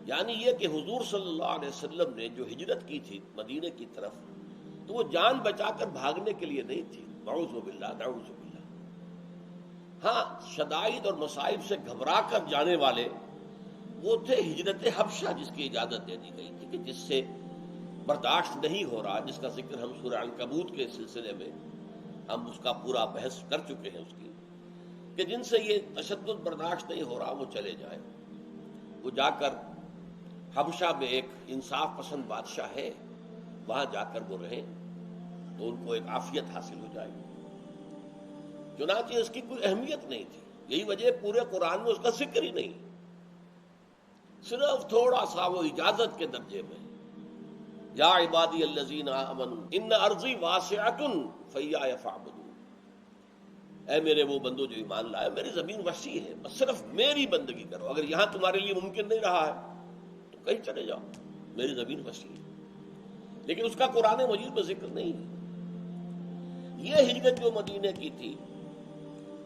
یعنی یہ کہ حضور صلی اللہ علیہ وسلم نے جو ہجرت کی تھی مدینے کی طرف، تو وہ جان بچا کر بھاگنے کے لیے نہیں تھی، نعوذ باللہ نعوذ باللہ۔ ہاں، شدائد اور مصائب سے گھبرا کر جانے والے وہ تھے ہجرت حبشہ، جس کی اجازت دے دی گئی تھی کہ جس سے برداشت نہیں ہو رہا، جس کا ذکر ہم سورہ عنکبوت کے سلسلے میں ہم اس کا پورا بحث کر چکے ہیں اس کی، کہ جن سے یہ تشدد برداشت نہیں ہو رہا وہ چلے جائیں، وہ جا کر حبشہ میں ایک انصاف پسند بادشاہ ہے، وہاں جا کر وہ رہیں تو ان کو ایک عافیت حاصل ہو جائے گی۔ چنانچہ اس کی کوئی اہمیت نہیں تھی، یہی وجہ پورے قرآن میں اس کا ذکر ہی نہیں، صرف تھوڑا سا وہ اجازت کے درجے میں، یا عبادی الذین آمنوا ان ارضی واسعۃ فایای فاعبدون، اے میرے وہ بندو جو ایمان لائے، میری زمین وسیع ہے، بس صرف میری بندگی کرو، اگر یہاں تمہارے لیے ممکن نہیں رہا ہے تو کہیں چلے جاؤ، میری زمین وسیع ہے، لیکن اس کا قرآن مجید میں ذکر نہیں ہے۔ یہ ہجرت جو مدینے کی تھی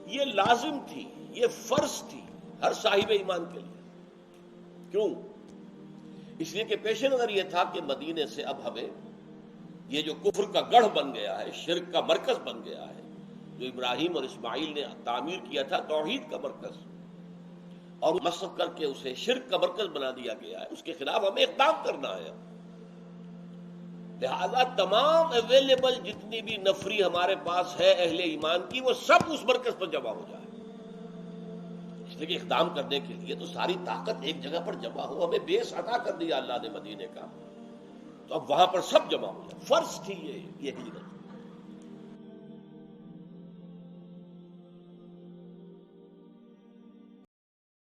یہ لازم تھی، یہ فرض تھی ہر صاحب ایمان کے لیے۔ کیوں؟ اس لیے کہ پیش نظر یہ تھا کہ مدینے سے اب ہمیں یہ جو کفر کا گڑھ بن گیا ہے، شرک کا مرکز بن گیا ہے، جو ابراہیم اور اسماعیل نے تعمیر کیا تھا توحید کا مرکز، اور مسخ کر کے اسے شرک کا مرکز بنا دیا گیا ہے، اس کے خلاف ہمیں اقدام کرنا ہے۔ لہذا تمام اویلیبل جتنی بھی نفری ہمارے پاس ہے اہل ایمان کی، وہ سب اس مرکز پر جمع ہو جائے، اس لیے کہ اقدام کرنے کے لیے تو ساری طاقت ایک جگہ پر جمع ہو، ہمیں بیس عطا کر دیا اللہ نے مدینے کا، تو اب وہاں پر سب جمع ہو جائے۔ فرض تھی یہ ہجرت۔